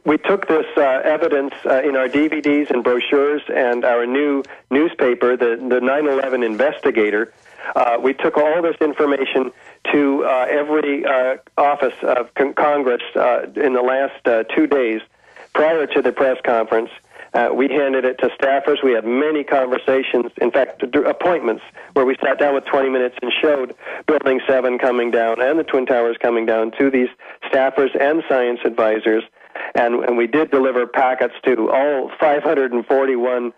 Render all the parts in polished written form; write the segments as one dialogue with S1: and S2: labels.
S1: we took this evidence in our DVDs and brochures and our new newspaper, the 9/11 Investigator. We took all this information to every office of Congress in the last 2 days prior to the press conference. We handed it to staffers. We had many conversations, in fact, appointments, where we sat down with 20 minutes and showed Building 7 coming down and the Twin Towers coming down to these staffers and science advisors. And we did deliver packets to all 541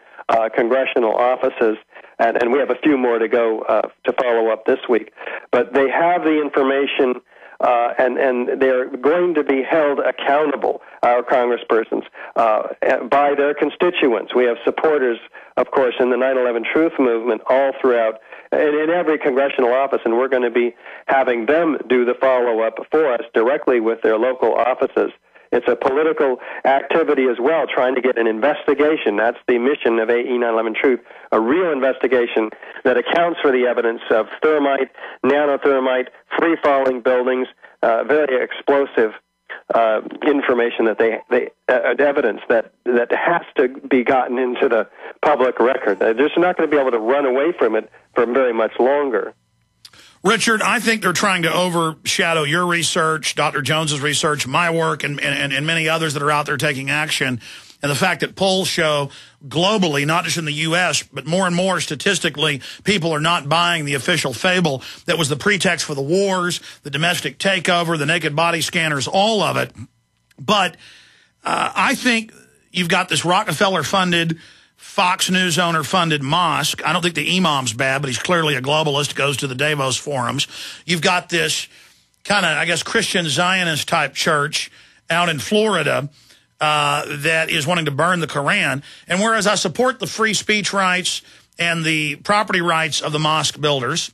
S1: congressional offices. And we have a few more to go to follow up this week. But they have the information, and they're going to be held accountable, our congresspersons, by their constituents. We have supporters, of course, in the 9/11 Truth Movement all throughout, in every congressional office, and we're going to be having them do the follow-up for us directly with their local offices. It's a political activity as well, trying to get an investigation. That's the mission of AE 9/11 Truth, a real investigation that accounts for the evidence of thermite, nanothermite, free-falling buildings, very explosive information that evidence that has to be gotten into the public record. They're just not going to be able to run away from it for very much longer.
S2: Richard, I think they're trying to overshadow your research, Dr. Jones's research, my work, and many others that are out there taking action. And the fact that polls show globally, not just in the U.S., but more and more statistically, people are not buying the official fable that was the pretext for the wars, the domestic takeover, the naked body scanners, all of it. But I think you've got this Rockefeller-funded, Fox News owner-funded mosque. I don't think the imam's bad, but he's clearly a globalist, goes to the Davos forums. You've got this kind of, I guess, Christian Zionist-type church out in Florida that is wanting to burn the Koran. And whereas I support the free speech rights and the property rights of the mosque builders,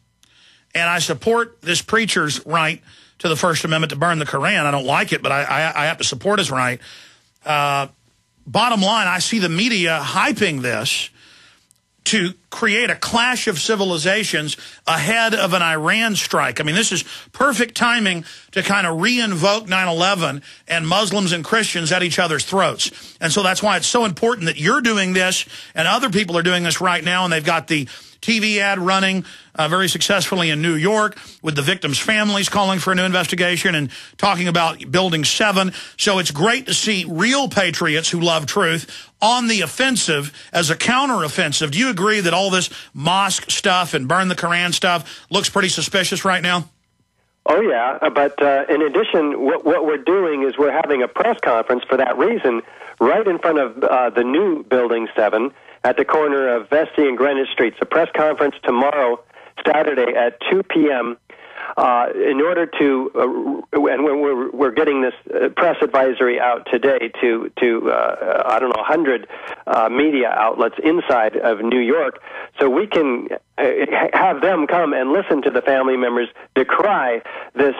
S2: and I support this preacher's right to the First Amendment to burn the Koran, I don't like it, but I have to support his right. Bottom line, I see the media hyping this to create a clash of civilizations ahead of an Iran strike. I mean, this is perfect timing to kind of re-invoke 9/11 and Muslims and Christians at each other's throats. And so that's why it's so important that you're doing this and other people are doing this right now, and they've got the TV ad running very successfully in New York with the victims' families calling for a new investigation and talking about Building 7. So it's great to see real patriots who love truth on the offensive as a counteroffensive. Do you agree that all this mosque stuff and burn the Koran stuff looks pretty suspicious right now?
S1: Oh, yeah, but in addition, what we're doing is we're having a press conference for that reason right in front of the new Building 7 at the corner of Vesey and Greenwich Streets. A press conference tomorrow, Saturday at 2 p.m. In order to, and we're getting this press advisory out today to I don't know, 100 media outlets inside of New York, so we can have them come and listen to the family members decry this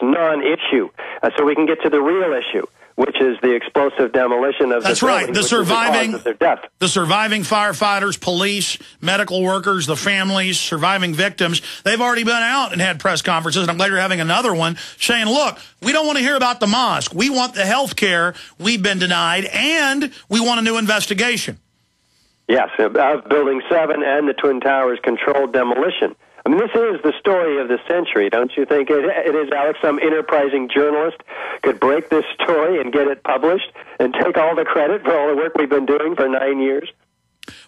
S1: non-issue, so we can get to the real issue, which is the explosive demolition of
S2: That's
S1: the
S2: right. The surviving,
S1: of their death.
S2: The surviving firefighters, police, medical workers, the families, surviving victims, they've already been out and had press conferences, and I'm glad you're having another one, saying, look, we don't want to hear about the mosque. We want the health care we've been denied, and we want a new investigation. Yes,
S1: of Building 7 and the Twin Towers controlled demolition. I mean, this is the story of the century, don't you think? It is, Alex. Some enterprising journalist could break this story and get it published and take all the credit for all the work we've been doing for 9 years.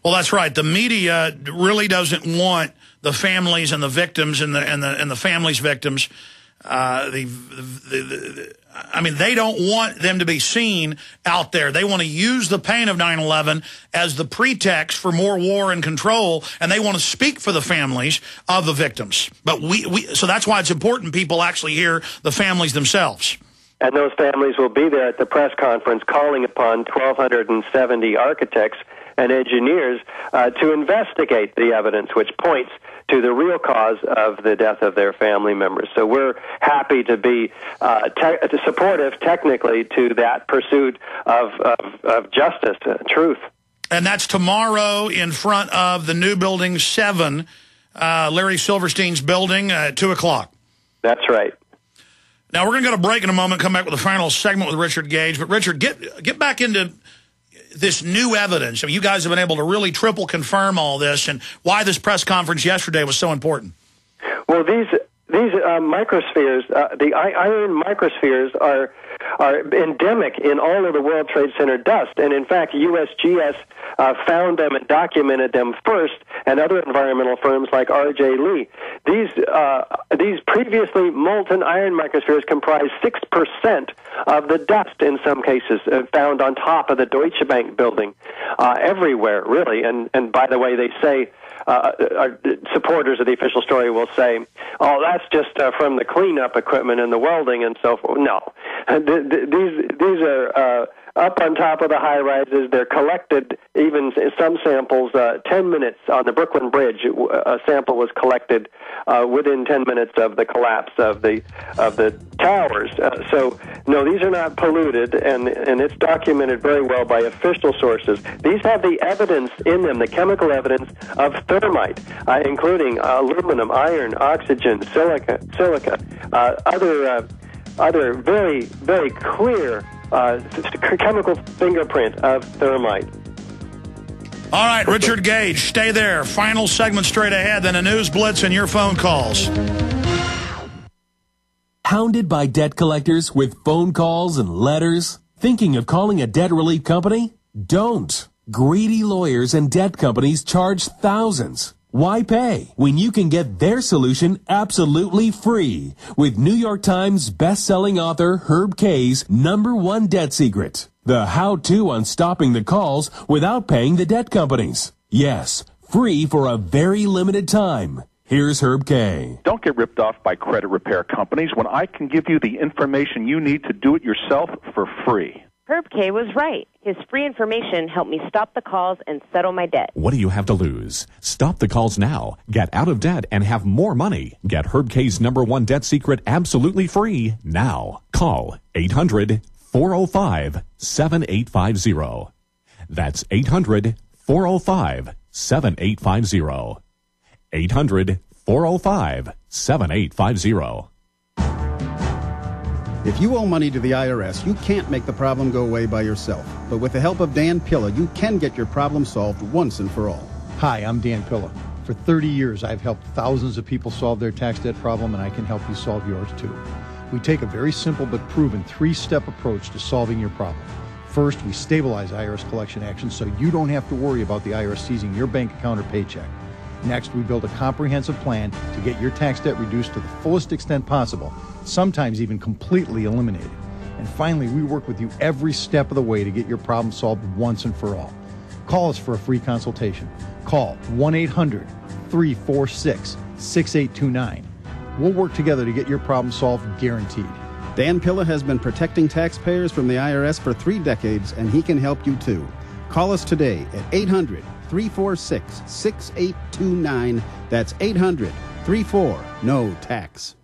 S2: Well, that's right. The media really doesn't want the families and the victims and the families' victims. I mean, they don't want them to be seen out there. They want to use the pain of 9/11 as the pretext for more war and control, and they want to speak for the families of the victims. But so that's why it's important people actually hear the families themselves.
S1: And those families will be there at the press conference calling upon 1,270 architects and engineers to investigate the evidence which points to the real cause of the death of their family members. So we're happy to be supportive technically to that pursuit of justice, truth.
S2: And that's tomorrow in front of the new Building 7, Larry Silverstein's building at 2 o'clock.
S1: That's right.
S2: Now, we're going to go to break in a moment, come back with the final segment with Richard Gage. But, Richard, get back into this new evidence. I mean, you guys have been able to really triple confirm all this, and why this press conference yesterday was so important.
S1: Well, these microspheres, the iron microspheres, are endemic in all of the World Trade Center dust. And in fact, USGS found them and documented them first, and other environmental firms like R.J. Lee. These previously molten iron microspheres comprise 6% of the dust in some cases found on top of the Deutsche Bank building, everywhere, really. And by the way, they say, our supporters of the official story will say, oh, that's just from the cleanup equipment and the welding and so forth. No. These are up on top of the high-rises. They're collected, even in some samples, 10 minutes on the Brooklyn Bridge. A sample was collected within 10 minutes of the collapse of the towers. So, no, these are not polluted, and it's documented very well by official sources. These have the evidence in them, the chemical evidence of thermite, including aluminum, iron, oxygen, silica, other very, very clear chemical fingerprint of thermite.
S2: All right, Richard Gage, stay there. Final segment straight ahead, then a news blitz and your phone calls.
S3: Hounded by debt collectors with phone calls and letters? Thinking of calling a debt relief company? Don't. Greedy lawyers and debt companies charge thousands. Why pay when you can get their solution absolutely free with New York Times best-selling author Herb Kay's #1 debt secret, the how-to on stopping the calls without paying the debt companies. Yes, free for a very limited time. Here's Herb Kay.
S4: Don't get ripped off by credit repair companies when I can give you the information you need to do it yourself for free.
S5: Herb Kay was right. His free information helped me stop the calls and settle my debt.
S6: What do you have to lose? Stop the calls now. Get out of debt and have more money. Get Herb Kay's #1 debt secret absolutely free now. Call 800-405-7850. That's 800-405-7850. 800-405-7850.
S7: If you owe money to the IRS, you can't make the problem go away by yourself. But with the help of Dan Pilla, you can get your problem solved once and for all.
S8: Hi, I'm Dan Pilla. For 30 years, I've helped thousands of people solve their tax debt problem, and I can help you solve yours too. We take a very simple but proven 3-step approach to solving your problem. First, we stabilize IRS collection actions so you don't have to worry about the IRS seizing your bank account or paycheck. Next, we build a comprehensive plan to get your tax debt reduced to the fullest extent possible, sometimes even completely eliminated. And finally, we work with you every step of the way to get your problem solved once and for all. Call us for a free consultation. Call 1-800-346-6829. We'll work together to get your problem solved, guaranteed.
S7: Dan Pilla has been protecting taxpayers from the IRS for 3 decades, and he can help you too. Call us today at 800-346-6829. That's 800-34-NO-TAX.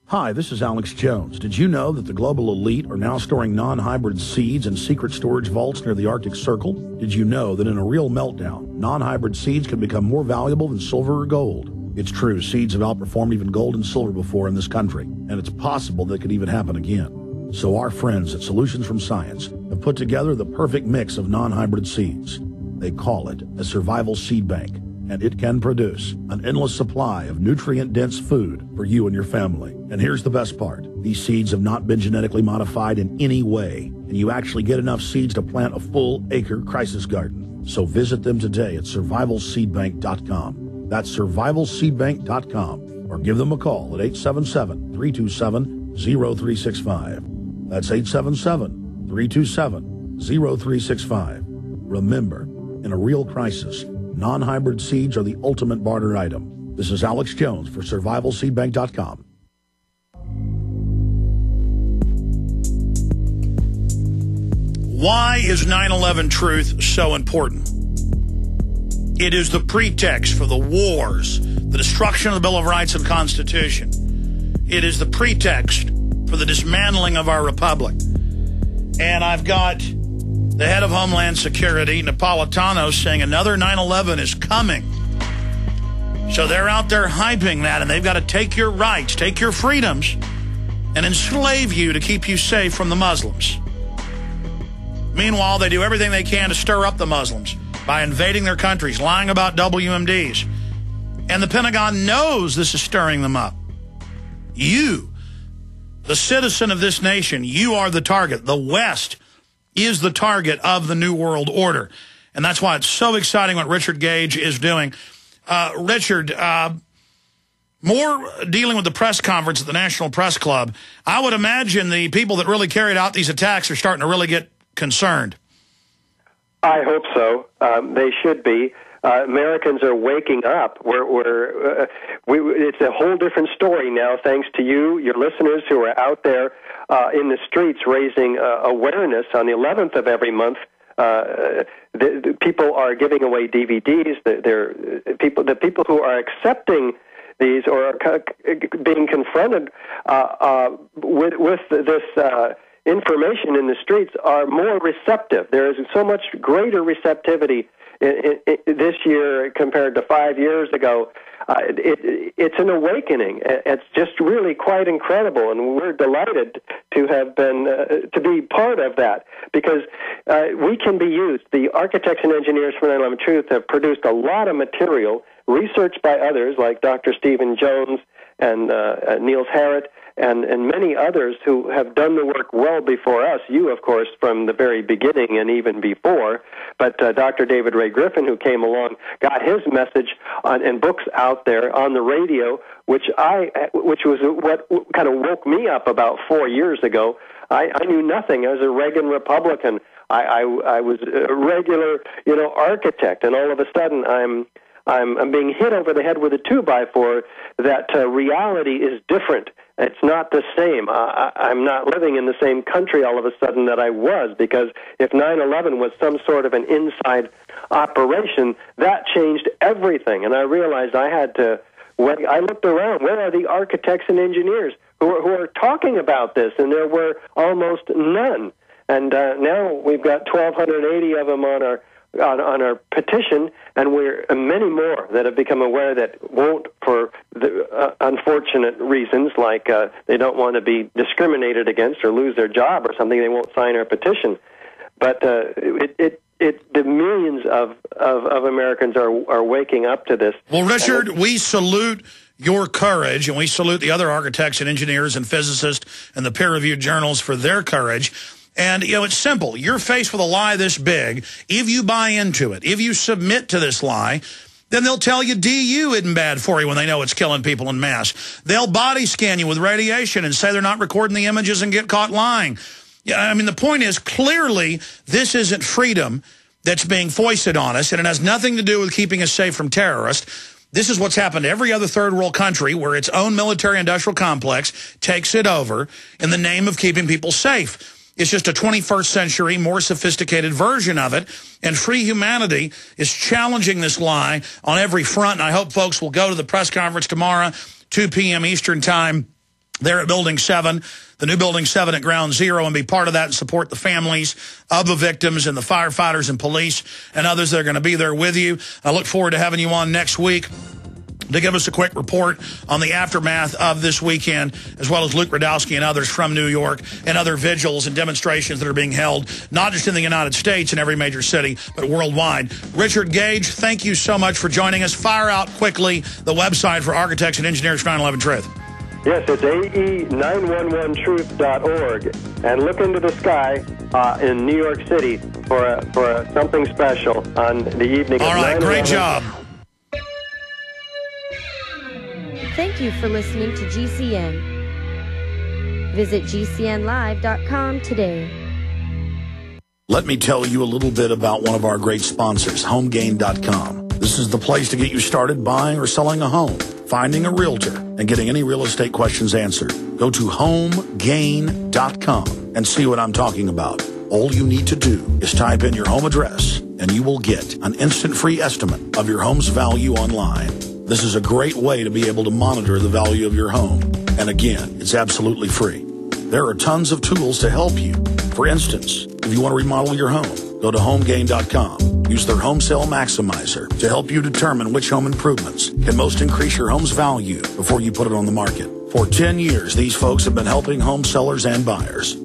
S9: Hi, this is Alex Jones. Did you know that the global elite are now storing non-hybrid seeds in secret storage vaults near the Arctic Circle? Did you know that in a real meltdown, non-hybrid seeds can become more valuable than silver or gold? It's true, seeds have outperformed even gold and silver before in this country, and it's possible that could even happen again. So our friends at Solutions from Science have put together the perfect mix of non-hybrid seeds. They call it a survival seed bank, and it can produce an endless supply of nutrient-dense food for you and your family. And here's the best part. These seeds have not been genetically modified in any way, and you actually get enough seeds to plant a full-acre crisis garden. So visit them today at survivalseedbank.com. That's survivalseedbank.com, or give them a call at 877-327-0365. That's 877-327-0365. Remember, in a real crisis, non-hybrid seeds are the ultimate barter item. This is Alex Jones for survivalseedbank.com.
S2: Why is 9/11 truth so important? It is the pretext for the wars, the destruction of the Bill of Rights and Constitution. It is the pretext for the dismantling of our republic. And I've got the head of Homeland Security, Napolitano, saying another 9/11 is coming. So they're out there hyping that, and they've got to take your rights, take your freedoms, and enslave you to keep you safe from the Muslims. Meanwhile, they do everything they can to stir up the Muslims by invading their countries, lying about WMDs. And the Pentagon knows this is stirring them up. You, the citizen of this nation, you are the target. The West is the target of the New World Order. And that's why it's so exciting what Richard Gage is doing. Richard, more dealing with the press conference at the National Press Club, I would imagine the people that really carried out these attacks are starting to really get concerned.
S1: I hope so. They should be. Americans are waking up. It's a whole different story now, thanks to you, your listeners who are out there in the streets raising awareness. On the 11th of every month, the people are giving away DVDs. The people who are accepting these or are being confronted with this information in the streets are more receptive. There is so much greater receptivity this year compared to 5 years ago. It's an awakening. It's just really quite incredible, and we're delighted to have been to be part of that, because we can be used. The architects and engineers for 9/11 Truth have produced a lot of material, researched by others like Dr. Stephen Jones and Niels Harrit, and many others who have done the work well before us. You, of course, from the very beginning and even before. But Dr. David Ray Griffin, who came along, got his message and books out there on the radio, which was what kind of woke me up about 4 years ago. I knew nothing. I was a Reagan Republican. I was a regular, architect, and all of a sudden I'm being hit over the head with a 2x4 that reality is different. It's not the same. I'm not living in the same country all of a sudden that I was, because if 9/11 was some sort of an inside operation, that changed everything. And I realized I had to, when I looked around, where are the architects and engineers who are talking about this? And there were almost none. And now we've got 1,280 of them on our petition, and we're many more that have become aware that won't, for the unfortunate reasons, like they don't want to be discriminated against or lose their job or something, they won't sign our petition. But the millions of Americans are waking up to this.
S2: Well, Richard, we salute your courage, and we salute the other architects and engineers and physicists and the peer-reviewed journals for their courage. And, it's simple. You're faced with a lie this big. If you buy into it, if you submit to this lie, then they'll tell you DU isn't bad for you when they know it's killing people in mass. They'll body scan you with radiation and say they're not recording the images and get caught lying. Yeah, the point is, clearly, this isn't freedom that's being foisted on us, and it has nothing to do with keeping us safe from terrorists. This is what's happened to every other third world country where its own military-industrial complex takes it over in the name of keeping people safe. It's just a 21st century, more sophisticated version of it. And Free Humanity is challenging this lie on every front. And I hope folks will go to the press conference tomorrow, 2 p.m. Eastern Time, there at Building 7, the new Building 7 at Ground Zero, and be part of that and support the families of the victims and the firefighters and police and others that are going to be there with you. I look forward to having you on next week to give us a quick report on the aftermath of this weekend, as well as Luke Radowski and others from New York and other vigils and demonstrations that are being held, not just in the United States in every major city, but worldwide. Richard Gage, thank you so much for joining us. Fire out quickly the website for Architects and Engineers for 9/11 Truth.
S1: Yes, it's ae911truth.org. And look into the sky in New York City for something special on the evening of 9/11.
S2: All right, great job.
S10: Thank you for listening to GCN. Visit GCNlive.com today.
S9: Let me tell you a little bit about one of our great sponsors, HomeGain.com. This is the place to get you started buying or selling a home, finding a realtor, and getting any real estate questions answered. Go to HomeGain.com and see what I'm talking about. All you need to do is type in your home address, and you will get an instant free estimate of your home's value online. This is a great way to be able to monitor the value of your home. And again, it's absolutely free. There are tons of tools to help you. For instance, if you want to remodel your home, go to HomeGain.com. Use their Home Sale Maximizer to help you determine which home improvements can most increase your home's value before you put it on the market. For 10 years, these folks have been helping home sellers and buyers.